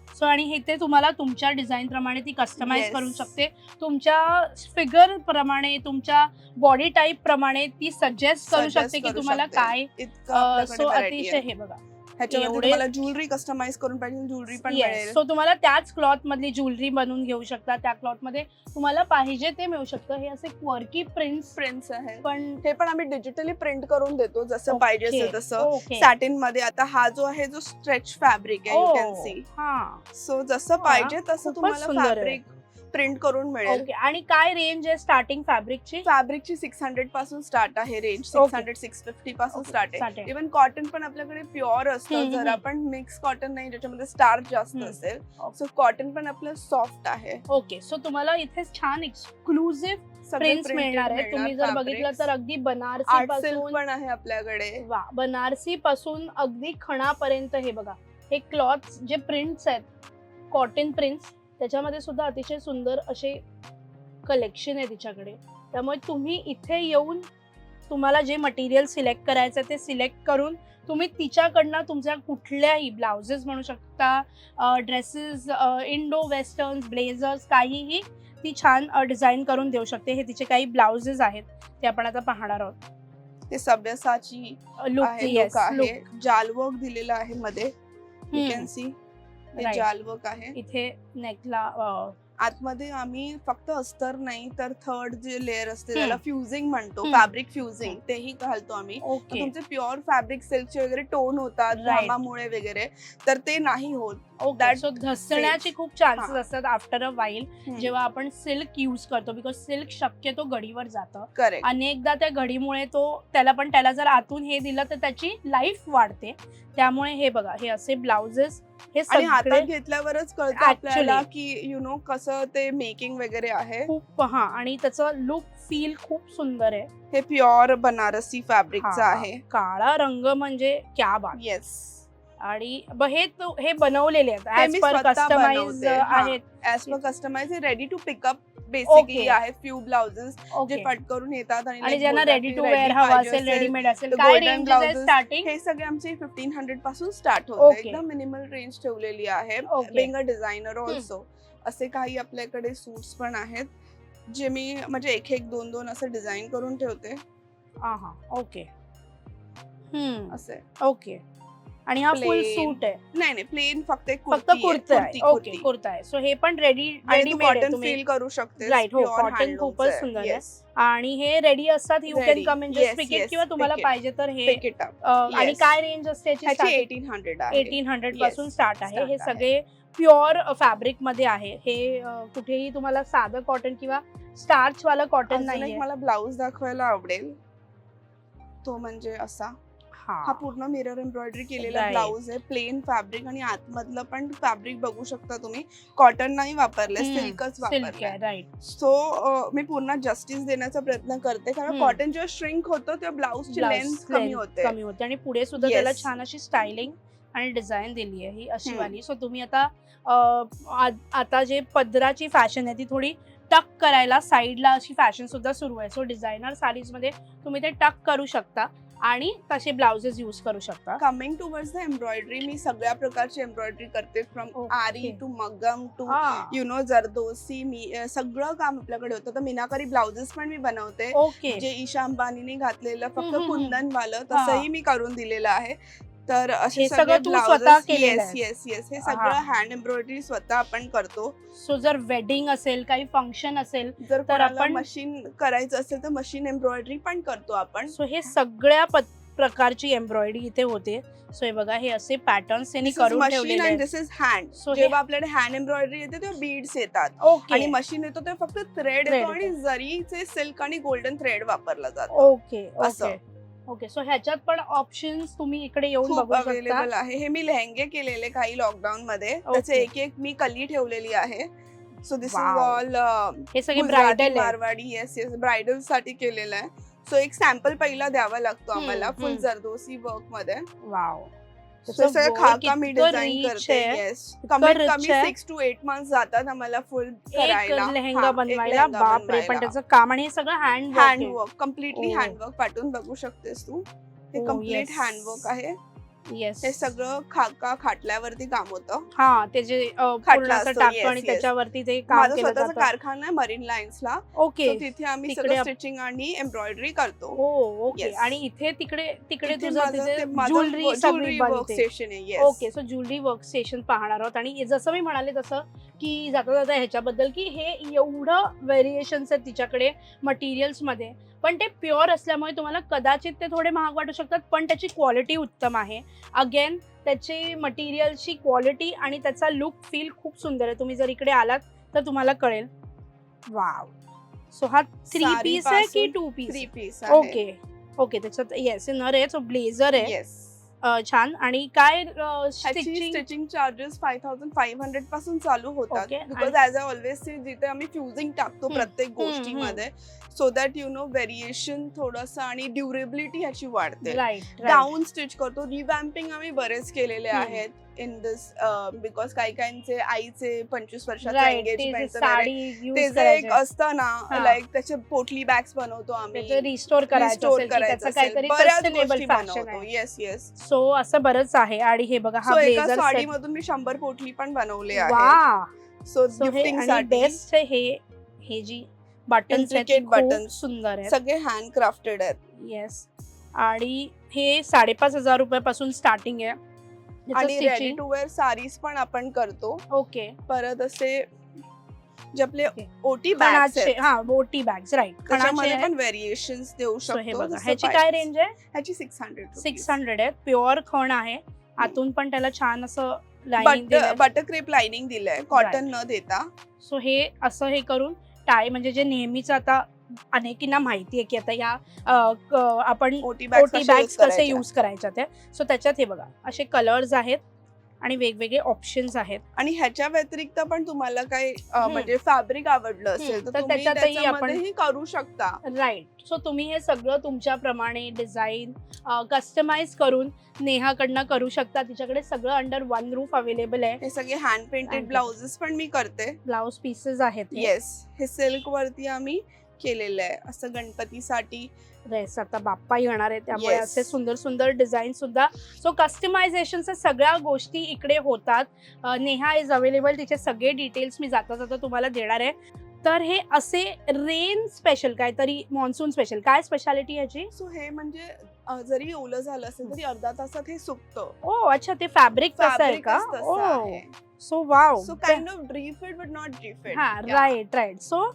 सो आणि हे ते तुम्हाला तुमच्या डिझाईन प्रमाणे ती कस्टमाइज Yes. करू शकते. तुमच्या फिगर प्रमाणे, तुमच्या बॉडी टाईप प्रमाणे ती सजेस्ट करू Suggest शकते की करू तुम्हाला शकते. काय. इतकं आपल्याकडे सो variety अतिशय आहे. हे बघा. ह्याच्यामध्ये एवढे- तुम्हाला ज्वेलरी कस्टमाइज करून पाहिजे ज्वेलरी पण मिळेल. सो तुम्हाला त्याच क्लॉथ मधली ज्वेलरी बनवून घेऊ शकता. त्या क्लॉथ मध्ये तुम्हाला पाहिजे ते मिळू शकतं. हे असे क्वर्की प्रिंट्स आहे. पण हे पण आम्ही डिजिटली प्रिंट करून देतो, जसं Okay. पाहिजे असेल तसं. ओके. सॅटिन मध्ये आता हा जो आहे जो स्ट्रेच फॅब्रिक आहे, यू कॅन सी. हा. सो जसं पाहिजे तसं खूपच तुम्हाला सुंदर आहे. फॅब्रिक प्रिंट करून मिळेल. ओके. आणि काय रेंज आहे स्टार्टिंग फॅब्रिकची? फॅब्रिकची 600 पासून स्टार्ट आहे रेंज. 600-650 पासून Okay, स्टार्ट start आहे. आहे. इव्हन कॉटन पण आपल्याकडे प्युअर असतं, हम्म, जर हम्म. आपण मिक्स कॉटन नाही ज्याच्यामध्ये स्टार्च जास्त असेल. Okay. सो कॉटन पण आपलं सॉफ्ट आहे. ओके. सो तुम्हाला इथे छान एक्सक्लुझिव्ह सगळे प्रिंट्स printed मिळणार आहेत. तुम्ही जर fabrics. बघितलं तर अगदी बनारसी आर्ट सिल्क पासून, पण आहे आपल्याकडे. वा, बनारसी पासून अगदी खणापर्यंत हे बघा. हे क्लॉथ जे प्रिंट्स आहेत, कॉटन प्रिंट्स, त्याच्यामध्ये सुद्धा अतिशय सुंदर असे कलेक्शन आहे तिच्याकडे. त्यामुळे तुम्ही इथे येऊन तुम्हाला जे मटेरियल सिलेक्ट करायचं ते सिलेक्ट करून तुम्ही तिच्याकडनं तुमच्या कुठल्याही ब्लाउजेस म्हणू शकता, ड्रेसेस, इंडो वेस्टर्न, ब्लेझर्स, काहीही ती छान डिझाईन करून देऊ शकते. हे तिचे काही ब्लाउजेस आहेत ते आपण आता पाहणार आहोत. ते सभ्यसाची लुक आहे, येस look आहे. लुक जाल वर्क दिलेलं आहे मध्ये, यू कॅन सी. Right. जाल वर्क आहे. इथे नेकला आतमध्ये आम्ही फक्त अस्तर नाही तर थर्ड जे लेअर असते त्याला फ्युजिंग म्हणतो, हम्म. फॅब्रिक फ्युजिंग, तेही घालतो आम्ही. तर ओके. तुमचे प्युअर फॅब्रिक सिल्कचे वगैरे टोन होतात Right. घामामुळे वगैरे, तर ते नाही होत. ओके. that सो धसण्याचे खूप चान्सेस हा. असतात आफ्टर अ वाईल जेव्हा आपण सिल्क यूज करतो. बिकॉज सिल्क शक्यतो घडीवर जातं. करेक्ट. अनेकदा त्या घडीमुळे त्याला जर आतून हे दिलं तर त्याची लाईफ वाढते. त्यामुळे हे बघा, हे असे ब्लाउजेस हे आणि हातात सगळे घेतल्यावरच कळतं Actually. आपल्याला की यु नो कसं ते मेकिंग वगैरे आहे. खूप, हा, आणि त्याचं लुक फील खूप सुंदर आहे. हे प्युअर बनारसी फॅब्रिकचं हा, आहे. काळा रंग म्हणजे क्या बात. येस. आणि हे बनवलेले आहेत हे ऍज मी पर स्वतः कस्टमाइज बनवते. हा. आहेत. ऍज पर कस्टमाइज, हे ready to pick up basically Okay. आहे. फ्यू ब्लाउजेस जे ओके. फट करून येतात आणि like ज्यांना बोलतात रेडी की टू ready वेअर हवा पाहिजे असेल, रेडीमेड असेल, तर काय golden रेंज आहे blouses, स्टार्टिंग? हे सगळे आमचे 1500 पासून स्टार्ट Okay. होते. एकदम मिनिमल रेंज ठेवलेली आहे. Okay. बेंग अ डिझायनर ऑल्सो. असे काही आपल्याकडे सूट्स पण आहेत जे मी म्हणजे एक दोन दोन असं डिझाईन करून ठेवते. हा, ओके. असे ओके. आणि हा फुल Plain. सूट आहे, नाही प्लेन, फक्त एक फक्त कुर्ती कुर्ता आहे. कुर्ती, ओके, कुर्ती. कुर्ता आहे. सो हे पण आणि तू रेडीमेड आहे. कॉटन तुम्ही फील करू शकते. Right, हो, cotton खूपच सुंदर आहे. आणि हे रेडी असतात. You can Ready. Come in Yes, just pick it, yes, किंवा तुम्हाला pick it. पाहिजे तर हे Pick it up. आणि Yes. काय रेंज असते याची? ह्याची 1800 आहे. 1800 Yes, पासून स्टार्ट आहे. start हे आहे. सगळे प्युअर फॅब्रिक मध्ये आहे. हे कुठेही तुम्हाला साधं कॉटन किंवा स्टार्च वाला कॉटन अजून एक नाहीये. मला ब्लाऊज दाखवायला आवडेल, तो म्हणजे असा. हा पूर्ण मिरर एम्ब्रॉयडरी केलेला Right. ब्लाऊज आहे. प्लेन फॅब्रिक आणि आतमधलं पण फॅब्रिक बघू शकता तुम्ही. कॉटन नाही वापरले, सिल्कच सिल्क वापरले. आहे. राईट. सो मी पूर्ण जस्टिस देण्याचा प्रयत्न करते, कारण कॉटन जेव्हा श्रिंक होतं तेव्हा ब्लाऊजची लेंथ कमी होते. आणि पुढे सुद्धा Yes. त्याला छान अशी स्टायलिंग आणि डिझाईन दिली आहे ही अशी वाली. सो तुम्ही आता जे पदराची फॅशन आहे ती थोडी टक करायला साईडला अशी फॅशन सुद्धा सुरू आहे. सो डिझायनर साडीज मध्ये तुम्ही ते टक करू शकता आणि तसे ब्लाउजेस यूज करू शकता. कमिंग टुवर्ड्स द एम्ब्रॉयडरी, मी सगळ्या प्रकारची एम्ब्रॉयडरी करते, from Okay. Aari to maggam to हा. You know zardozi. मी सगळं काम आपल्याकडे होतं. तर मीनाकारी ब्लाउजेस पण मी बनवते, ओके. जे ईशा अंबानीने घातलेलं फक्त हम्म. कुंदन वालं हा. तसंही मी करून दिलेलं आहे. तर असे हे सगळे सगळं तू स्वतः केलेलं येस आहे? येस येस, हे सगळं हा. हँड एम्ब्रॉयडरी स्वतः आपण करतो. सो जर वेडिंग असेल, काही फंक्शन असेल, जर तर कोणाला आपण मशीन करायचं असेल तर मशीन एम्ब्रॉयडरी पण करतो आपण. सो हे सगळ्या प्रकारची एम्ब्रॉयडरी इथे होते. सो हे बघा, हे असे पॅटर्न्स त्यांनी करून मशीन ठेवलेले अँड आहेत. दिस इज हँड. So हे- जेव्हा आपल्याकडे हँड एम्ब्रॉयडरी येते तेव्हा बीड्स येतात, ओके. आणि मशीन येतो तेव्हा फक्त थ्रेड Thread येतो, आणि जरीचे सिल्क आणि गोल्डन थ्रेड वापरला जातो. ओके असं. Okay okay. सो ह्याच्यात पण ऑप्शन्स तुम्ही इकडे येऊन खूप बघू शकता. अवेलेबल आहे. हे मी लेहंगे केलेले काही लॉकडाऊन मध्ये, त्याचे Okay. एक मी कली ठेवलेली आहे. So this is Wow. All हे सगळे ब्रायडल आहे. मारवाडी. येस येस, ब्रायडल साठी केलेलं आहे. सो एक सॅम्पल पहिला द्यावा लागतो आम्हाला फुल हम्म. जरदोसी वर्क मध्ये. वाव, So, सगळं खाका मी इतकं डिझाईन rich करते. आहे, येस, इतकं कमीत rich कमी आहे. 6 to 8 months जातात आम्हाला फुल एक करायला. लेहेंगा बनवायला. बापरे, पण त्याचं काम आणि हे सगळं hand handwork, completely Oh. Handwork पाठवून बघू शकतेस तू. हे Oh, कम्प्लीट yes. हँडवर्क आहे. येस, हे सगळं खाका खाटल्यावरती काम होतं. हा ते जे पूर्ण खाटला असं असतो, टाकतो yes, आणि yes. त्याच्यावरती ते काम माझा केलं स्वतःचा जातं. कारखाना आहे मरीन लाईन्सला. ओके, तिथे आम्ही तिकडे सगळं स्टिचिंग आणि एम्ब्रॉयडरी करतो. हो ओके. Yes. आणि इथे तिकडे तिकडे इथे तुझं माझं तिथे ते माझं ज्वेलरी सगळी ज्वेलरी वर्क बनते. स्टेशन आहे. Yes. Okay, so jewellery work station पाहणार आहोत. आणि जसं मी म्हणाले तसं की जाता जाता ह्याच्याबद्दल की हे एवढं व्हेरिएशन्स आहेत तिच्याकडे मटेरियल्स मध्ये, पण ते प्युअर असल्यामुळे तुम्हाला कदाचित ते थोडे महाग वाटू शकतात, पण त्याची क्वालिटी उत्तम आहे. अगेन त्याची मटेरियलची क्वालिटी आणि त्याचा लुक फील खूप सुंदर आहे. तुम्ही जर इकडे आलात तर तुम्हाला कळेल. वाव, सो हा 3 पीस आहे की 2 पीस? 3 पीस ओके ओके, त्याच्यात येस नर आहे, सो ब्लेझर आहे. येस. छान. आणि काय ह्याची स्टिचिंग? स्टिचिंग चार्जेस 5500 पासून चालू होतात. Okay. Because as a always see जिथे आम्ही फ्युजिंग टाकतो प्रत्येक गोष्टीमध्ये, so that you know variation थोडंसं आणि ड्युरेबिलिटी ह्याची वाढते. राईट, डाऊन स्टिच करतो. रिवॅम्पिंग आम्ही बरेच केलेले हम्म. आहेत इन दिस, बिकॉज काही काहींचे आईचे 25 वर्षाचं राईट. ते एंगेजमेंट साडी ते यूज जे एक करायचे, असतं ना, हा. लाईक त्याचे पोटली बॅग्स बनवतो त्याचं आम्ही. रिस्टोर करायचं रिस्टोर असेल की करायचं त्याचं असेल, काहीतरी बऱ्याच सस्टेनेबल गोष्टी फॅशन बनवतो. आहे. Yes yes. सो असं बरंच आहे. आणि हे बघा हा सो एका ब्लेझर साडीमधून मी 100 पोटली पण बनवले आहे. वा. सो सो हे गिफ्टिंग आणि साठी बेस्ट हे जी बटन्स आहेत Intricate खूप buttons. सुंदर आहेत. सगळे हँड क्राफ्टेड आहेत. येस. आणि हे 5,500 रुपयापासून स्टार्टिंग आहे. आणि ready stitching to wear saris पण आपण करतो. ओके. परत असे जे आपले Okay. ओटी बॅग्स खणाचे, आहेत हा बोटी बॅग्स, राईट. त्याच्यामध्ये पण व्हेरिएशन्स देऊ सो हे शकतो. बघा, जसं ह्याची काय पाहिजे. रेंज आहे? ह्याची 600 रुपीज. 600 आहे. प्युअर खण आहे. आतून पण त्याला छान असं लाईनिंग दिलंय. बटर क्रेप लाइनिंग दिलंय कॉटन न देता. सो हे असं हे करून टाय, म्हणजे जे नेहमीच आता अनेकींना माहिती आहे की आता या आपण ओटी ओटी बॅग्स कसे करायच्या. यूज करायच्या ते. सो त्याच्यात हे बघा असे कलर्स आहेत आणि वेगवेगळे ऑप्शन्स आहेत. आणि ह्याच्या व्यतिरिक्त पण तुम्हाला काही म्हणजे फॅब्रिक आवडलं असेल तर तर तुम्ही त्याच्यातही त्याच्यामध्येही करू शकता. राईट. सो तुम्ही हे सगळं तुमच्याप्रमाणे डिझाईन कस्टमाइज करून नेहाकडनं करू शकता. तिच्याकडे सगळं अंडर वन रूफ अवेलेबल आहे. हे सगळे हँड पेंटेड ब्लाउजेस पण मी करते. ब्लाउज पीसेस आहेत. येस. हे सिल्क वरती आम्ही केलेलं आहे असं गणपतीसाठी. रेस आता बाप्पा येणार आहे त्यामुळे Yes. असे सुंदर सुंदर डिझाईन सुद्धा. सो कस्टमायझेशनच्या सगळ्या गोष्टी इकडे होतात. Neha is available. तिचे सगळे डिटेल्स मी जाता जाता तुम्हाला देणार आहे. तर हे असे रेन स्पेशल, काहीतरी मॉन्सून स्पेशल, काय स्पेशालिटी ह्याची? सो हे म्हणजे जरी ओलं झालं असेल तरी अर्धा तासात हे सुकतं. ओ अच्छा, ते फॅब्रिक तसं आहे का? Fabricच तसं आहे. So wow. So kind of Dri-FIT but not Dri-FIT. हा राईट राईट. सो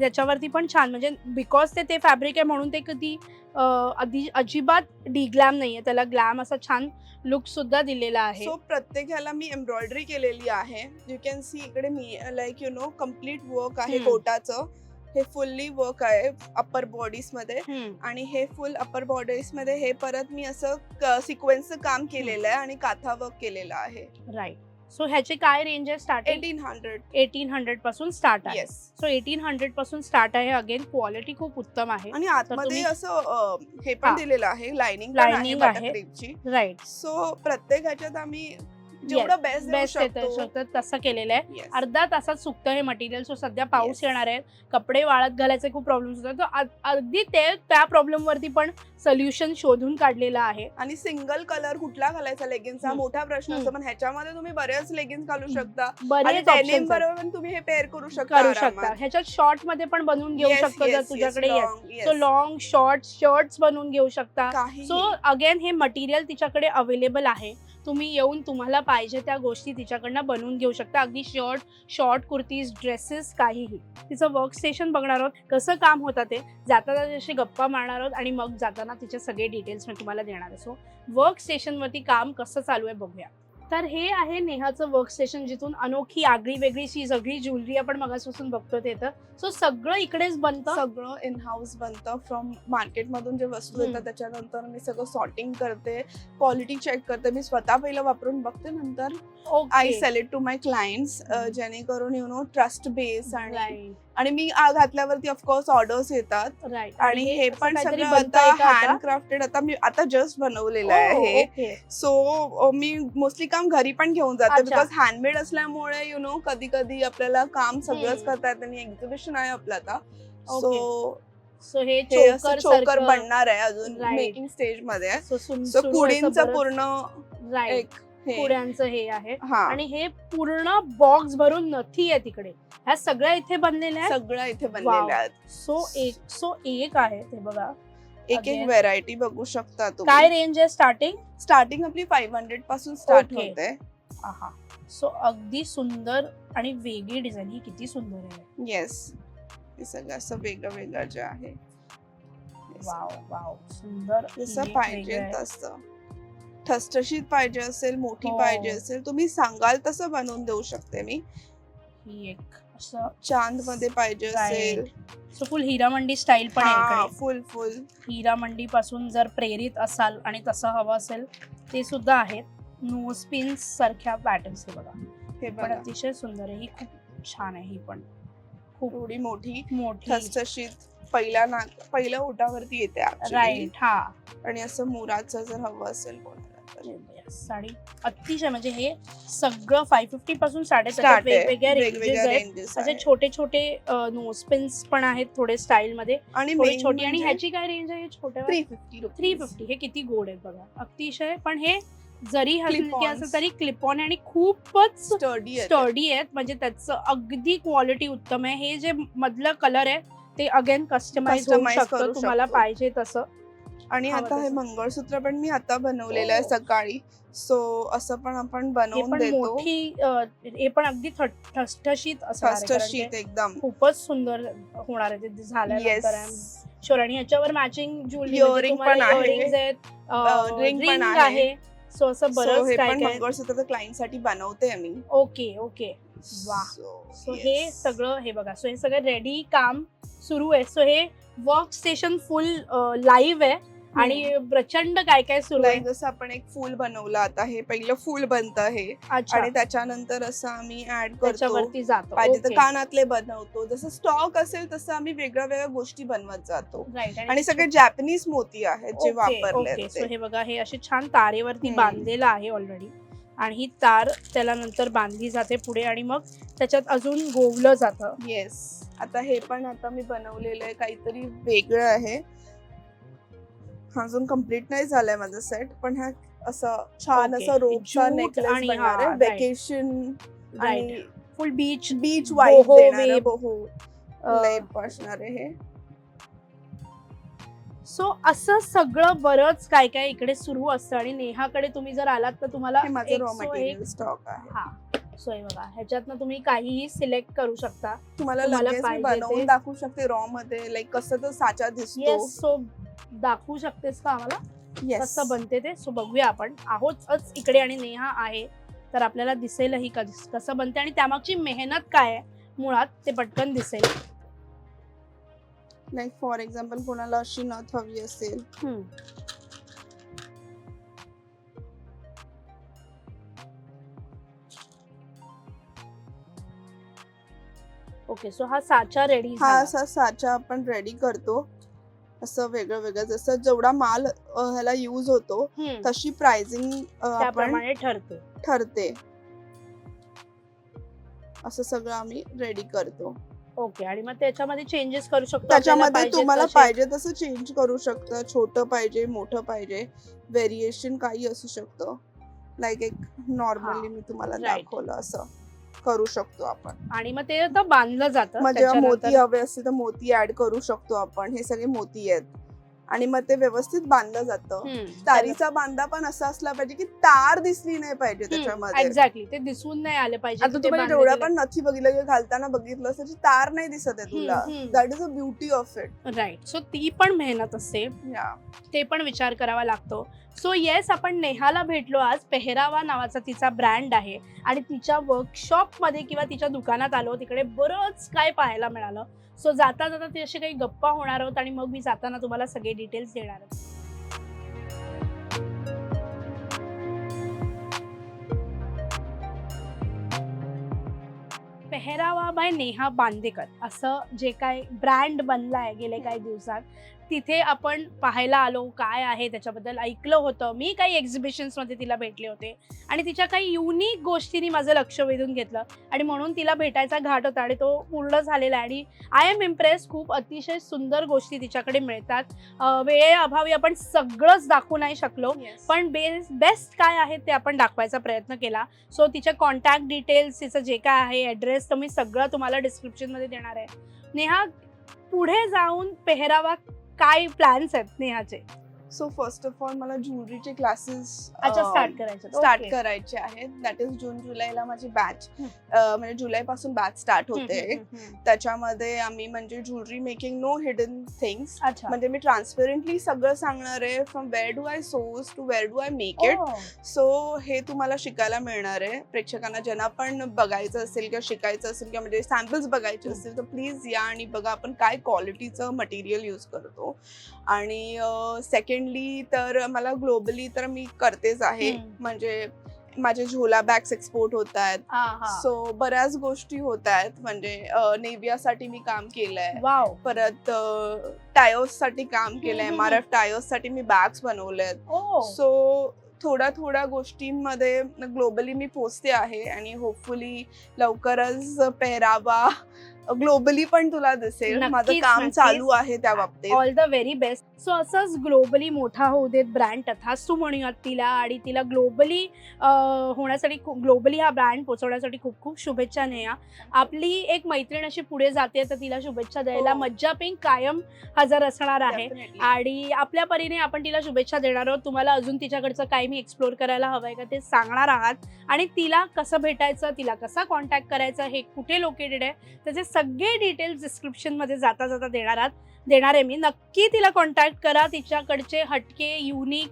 त्याच्यावरती पण छान, म्हणजे बिकॉज ते फॅब्रिक आहे म्हणून ते कधी अजिबात डिग्लॅम नाहीये. त्याला ग्लॅम असा छान लुक सुद्धा दिलेला आहे. सो प्रत्येक ह्याला मी एम्ब्रॉयडरी केलेली आहे. यू कॅन सी इकडे मी like you know complete work आहे गोटाचं. हे फुल्ली वर्क आहे अप्पर बॉडीज मध्ये. आणि हे फुल अप्पर बॉडीज मध्ये हे परत मी असं सिक्वेन्सचं काम केलेलं आहे आणि काथा वर्क केलेलं आहे. राईट. सो ह्याची काय रेंज आहे स्टार्टिंग? 1800. 1800 पासून स्टार्ट आहे. येस. सो 1800 पासून स्टार्ट आहे. अगेन क्वालिटी खूप उत्तम आहे. आणि आतमध्ये तुम्ही- असं हे पण हा. दिलेलं आहे, लाइनिंग पण आहे Lining आहे. बटर क्रेपची. राईट. सो प्रत्येक ह्याच्यात आम्ही जेवढं बेस्ट देऊ बेस्ट येतं शकतो. शकतं तसं केलेलं आहे. Yes. अर्धा तासात सुकतं हे मटेरियल. सो सध्या पाऊस Yes. येणार आहे, कपडे वाळत घालायचे खूप प्रॉब्लेम्स होतात. तर अगदी त्या प्रॉब्लेम वरती पण सोल्युशन शोधून काढलेलं आहे. आणि सिंगल कलर कुठला घालायचा लेगिन्सचा मोठा प्रश्न असतो, पण ह्याच्यामध्ये तुम्ही बरेच लेगिन्स घालू शकता. आणि बरेच डेनिम ऑप्शन्स बरोबर पण तुम्ही हे पेअर करू शकता. करू शकता. ह्याच्यात शॉर्ट मध्ये पण बनवून घेऊ शकता जर तुझ्याकडे. सो लॉंग शॉर्ट शर्ट्स बनवून घेऊ शकता. सो अगेन हे मटेरियल तिच्याकडे अवेलेबल आहे. तुम्ही येऊन तुम्हाला पाहिजे त्या गोष्टी तिच्याकडनं बनवून घेऊ शकता. अगदी शॉर्ट कुर्तीज, ड्रेसेस, काहीही. तिचं वर्क स्टेशन बघणार आहोत, कसं काम होतं ते. जाता अशी गप्पा मारणार आहोत आणि मग जाताना तिचे सगळे डिटेल्स मी तुम्हाला देणार आहे. सो वर्क स्टेशनवरती काम कसं चालू आहे बघूया. तर हे आहे नेहाचं वर्क स्टेशन, जिथून अनोखी आगळी वेगळीशी सगळी ज्वेलरी आपण मगासपासून बघतो ते. तर सो सगळं इकडेच बनतं. सगळं इन हाऊस बनतं. फ्रॉम मार्केटमधून जे वस्तू येतात त्याच्यानंतर मी सगळं सॉर्टिंग करते, क्वालिटी चेक करते. मी स्वतः पहिलं वापरून बघते, नंतर I sell it to my clients, जेणेकरून यु नो ट्रस्ट बेस. आणि मी घातल्यावरती ऑफकोर्स ऑर्डर्स येतात. आणि हे पण सगळं आता हँडक्राफ्टेड, आता मी आता जस्ट बनवलेलं आहे हे. सो मी मोस्टली काम घरी पण घेऊन जाते, बिकॉज हँडमेड असल्यामुळे यु नो कधी कधी आपल्याला काम सगळंच करता येतं. आणि एक्झिबिशन आहे आपलं आता, सो हे चोकर बनणार आहे, अजून मेकिंग स्टेज मध्ये आहे. सो कुडींचं पूर्ण एक पुड्यांचं हे आहे. आणि हे पूर्ण बॉक्स भरून नथी आहे तिकडे. ह्या सगळ्या इथे बनलेल्या आहेत. सगळं इथे बनलेलं आहे. सो एक आहे ते बघा. एक व्हेरायटी बघू शकता तुम्ही. काय रेंज आहे स्टार्टिंग आपली 500 पासून स्टार्ट होते. सो अगदी सुंदर आणि वेगळी डिझाईन. ही किती सुंदर आहे. येस, हे सगळं असं वेगळं जे आहे. वाव सुंदर. जसं पाहिजे तसं, ठसठशीत पाहिजे असेल, मोठी पाहिजे असेल, तुम्ही सांगाल तसं बनवून देऊ शकते मी. ही एक असं चांद मध्ये पाहिजे असेल, सो फुल हिरामंडी स्टाईल पण आहे. फुल हिरामंडी पासून जर प्रेरित असाल आणि तसं हवं असेल ते सुद्धा आहेत. नोज पिन्स सारख्या पॅटर्न्स. हे बघा, हे पण अतिशय सुंदर आहे. ही खूप छान आहे. ही पण खूप थोडी मोठी ठसठशीत पहिल्या ओटावरती येते. राईट. आणि असं मुराचं जर हवं असेल कोणाला साडी, अतिशय म्हणजे हे सगळं 550 पासून वेगवेगळ्या रेंजेस आहेत. छोटे छोटे नोज पिन्स पण आहेत, थोडे स्टाईल मध्ये आणि छोटी. आणि ह्याची काय रेंज आहे छोट्या? 350. हे किती गोड आहेत बघा, अतिशय. पण हे जरी हलके असं तरी क्लिप ऑन आणि खूपच स्टर्डी आहेत. म्हणजे त्याचं अगदी क्वालिटी उत्तम आहे. हे जे मधलं कलर आहे ते अगेन कस्टमाइज होऊ शकतं तुम्हाला पाहिजे तसं. आणि आता हे मंगळसूत्र पण मी आता बनवलेलं आहे सकाळी. सो असं पण आपण बनवून देतो. हे पण अगदी ठसठशीत एकदम खूपच सुंदर होणार आहे ते झाल्यानंतर. आणि ह्याच्यावर मॅचिंग ज्वेलरी पण आहे, रिंग पण आहे. सो असं बरंच काय मंगळसूत्र क्लायंट साठी बनवते मी. ओके. वा. सो हे सगळं, हे बघा, सो हे सगळं रेडी काम सुरू आहे. सो हे वर्क स्टेशन फुल लाईव्ह आहे आणि प्रचंड काय काय सुरू आहे. जसं आपण एक फूल बनवलं, आता हे पहिलं फूल बनतं हे. आणि त्याच्यानंतर असं आम्ही ऍड करतो, पाहिजे तर कानातले बनवतो. जसं स्टॉक असेल तसं आम्ही वेगळ्या गोष्टी बनवत जातो. आणि सगळे जॅपनीज मोती आहेत जे वापरले. सो हे बघा, हे असे छान तारेवरती बांधलेलं आहे ऑलरेडी. आणि ही तार त्याला नंतर बांधली जाते पुढे आणि मग त्याच्यात अजून गोवलं जातं. येस. आता हे पण आता मी बनवलेलं आहे, काहीतरी वेगळं आहे. अजून कम्प्लीट नाही झालंय माझं सेट, पण ह्या असं छान असं रोपचा नेकलेस बनणार आहे. वेकेशन आणि फुल बीच वाईब देणार, लेप असणार आहे हे. सो असं सगळं बरंच काय काय इकडे सुरू असतं. आणि नेहाकडे तुम्ही जर आलात तर तुम्हाला माझं रॉ मटेरियल स्टॉक आहे. सो हे बघा, ह्याच्यातनं तुम्ही काहीही सिलेक्ट करू शकता. तुम्हाला बनवून दाखवू शकते रॉ मध्ये, लाईक कसं तो साचा दिसतो. सो दाखवू शकतेस का आम्हाला कसं बनते ते? सो बघूया. आपण आहोतच इकडे आणि नेहा आहे, तर आपल्याला दिसेलही कसं बनते आणि त्यामागची मेहनत काय आहे मुळात ते पटकन दिसेल. लाईक फॉर एक्झाम्पल कोणाला अशी नथ हवी असेल, ओके. सो हा साचा रेडी, असा साचा आपण रेडी करतो. असं वेगळं जसं जेवढा माल ह्याला यूज होतो तशी प्राइसिंग त्याप्रमाणे ठरते. असं सगळं आम्ही रेडी करतो. ओके. आणि मग त्याच्यामध्ये चेंजेस करू शकतो. त्याच्यामध्ये तुम्हाला पाहिजे तसं चेंज करू शकता. छोटं पाहिजे, मोठं पाहिजे, व्हेरिएशन काही असू शकतं. लाईक एक नॉर्मली मी तुम्हाला दाखवलं असं करू शकतो आपण. आणि मग ते बांधलं जातं. म्हणजे मोती हवे असतील तर मोती ऍड करू शकतो आपण. हे सगळे मोती आहेत. आणि मग ते व्यवस्थित बांधलं जातं. तारीचा बांधा पण असा असला पाहिजे की तार दिसली नाही पाहिजे त्याच्यामध्ये. एक्झॅक्टली, ते दिसून नाही आले पाहिजे. आता तू कधी डोळ्या पण नथी बघितलं किंवा घालताना बघितलं त्याची तार नाही दिसत आहे तुला. That is a beauty of it. Right. So ती पण मेहनत असते, ते पण विचार करावा लागतो. सो येस, आपण नेहाला भेटलो आज. पेहरावा नावाचा तिचा ब्रँड आहे आणि तिच्या वर्कशॉपमध्ये किंवा तिच्या दुकानात आलो. तिकडे बरंच काय पाहायला मिळालं. सो जाता जाता ती अशी काही गप्पा होणार आहोत आणि मग मी जाताना तुम्हाला सगळे डिटेल्स देणार आहे. पेहरावा बाय नेहा बांदेकर असं जे काय ब्रँड बनलाय गेले काही दिवसात, तिथे आपण पाहायला आलो. काय आहे त्याच्याबद्दल ऐकलं होतं मी, काही एक्झिबिशन्समध्ये तिला भेटले होते आणि तिच्या काही युनिक गोष्टींनी माझं लक्ष वेधून घेतलं आणि म्हणून तिला भेटायचा घाट होता आणि तो पूर्ण झालेला आहे. आणि आय एम इम्प्रेस. खूप अतिशय सुंदर गोष्टी तिच्याकडे मिळतात. वेळेअभावी आपण सगळंच दाखवू नाही शकलो, पण बेस्ट काय आहे ते आपण दाखवायचा प्रयत्न केला. सो तिच्या कॉन्टॅक्ट डिटेल्स, तिचं जे काय आहे ॲड्रेस, तर मी सगळं तुम्हाला डिस्क्रिप्शनमध्ये देणार आहे. नेहा, पुढे जाऊन पेहरावा काय प्लॅन्स आहेत नेहाचे? सो फर्स्ट ऑफ ऑल मला ज्वेलरीचे क्लासेस स्टार्ट करायचे आहेत. दॅट इज जून जुलैला माझी बॅच, म्हणजे जुलै पासून बॅच स्टार्ट होते. त्याच्यामध्ये आम्ही म्हणजे jewellery making, no hidden things. म्हणजे मी ट्रान्सपरंटली सगळं सांगणार आहे, from where do I source to where do I make it. So हे तुम्हाला शिकायला मिळणार आहे. प्रेक्षकांना ज्यांना पण बघायचं असेल किंवा शिकायचं असेल किंवा म्हणजे सॅम्पल्स बघायचे असतील तर प्लीज या आणि बघा आपण काय क्वालिटीचं मटेरियल यूज करतो. आणि सेकंडली तर मला ग्लोबली तर मी करतेच आहे. म्हणजे माझे झोला बॅग्स एक्सपोर्ट होत आहेत. सो बऱ्याच गोष्टी होत आहेत. म्हणजे नेव्हियासाठी मी काम केलंय, परत टायोस साठी काम केलंय, MRF टायोस साठी मी बॅग्स बनवलेत. सो थोड्या गोष्टींमध्ये ग्लोबली मी पोचते आहे आणि होपफुली लवकरच पेहरावा ग्लोबली पण तुला दिसेल. माझं काम चालू आहे त्या बाबतीत. All the very best. So असंच ग्लोबली मोठा होऊ देत ब्रँड, तथास्तु म्हणूयात तिला. आणि तिला ग्लोबली होण्यासाठी, ग्लोबली हा ब्रँड पोहोचवण्यासाठी खूप खूप शुभेच्छा नेहा. आपली एक मैत्रीण अशी पुढे जाते तर तिला शुभेच्छा द्यायला मज्जा पिंक कायम हजर असणार आहे. आणि आपल्या परीने आपण तिला शुभेच्छा देणार आहोत. तुम्हाला अजून तिच्याकडचं काही मी एक्सप्लोर करायला हवंय का ते सांगणार आहात. आणि तिला कसं भेटायचं, तिला कसा कॉन्टॅक्ट करायचा, हे कुठे लोकेटेड आहे, त्याचे सगळे डिटेल्स डिस्क्रिप्शनमध्ये जाता जाता देणार आहे मी. नक्की तिला कॉन्टॅक्ट करा. तिच्याकडचे हटके युनिक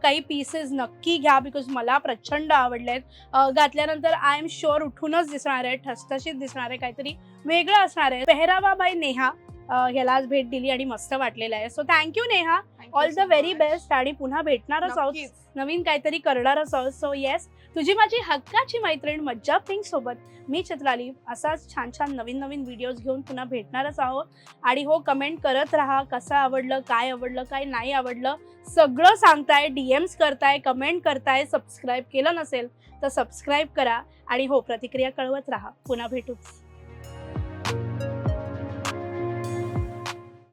काही पीसेस नक्की घ्या, बिकॉज मला प्रचंड आवडले आहेत. घातल्यानंतर आय एम शुअर उठूनच दिसणार आहे, ठसठशीत दिसणार आहे, काहीतरी वेगळं असणार आहे. पेहरावा बाय नेहा ह्याला आज भेट दिली आणि मस्त वाटलेलं आहे. So thank you Neha. All the very best. आणि पुन्हा भेटणारच आहोत, नवीन काहीतरी करणारच आहोत. सो येस, तुझी माझी हक्काची मैत्रीण मज्जा पिंक सोबत मी चित्राली असाच छान छान नवीन व्हिडिओज घेऊन पुन्हा भेटणारच आहोत. आणि हो, कमेंट करत राहा, कसं आवडलं, काय नाही आवडलं, सगळं सांगताय, DMs करताय, कमेंट करताय. सबस्क्राईब केलं नसेल तर सबस्क्राईब करा. आणि हो, प्रतिक्रिया कळवत राहा. पुन्हा भेटूच.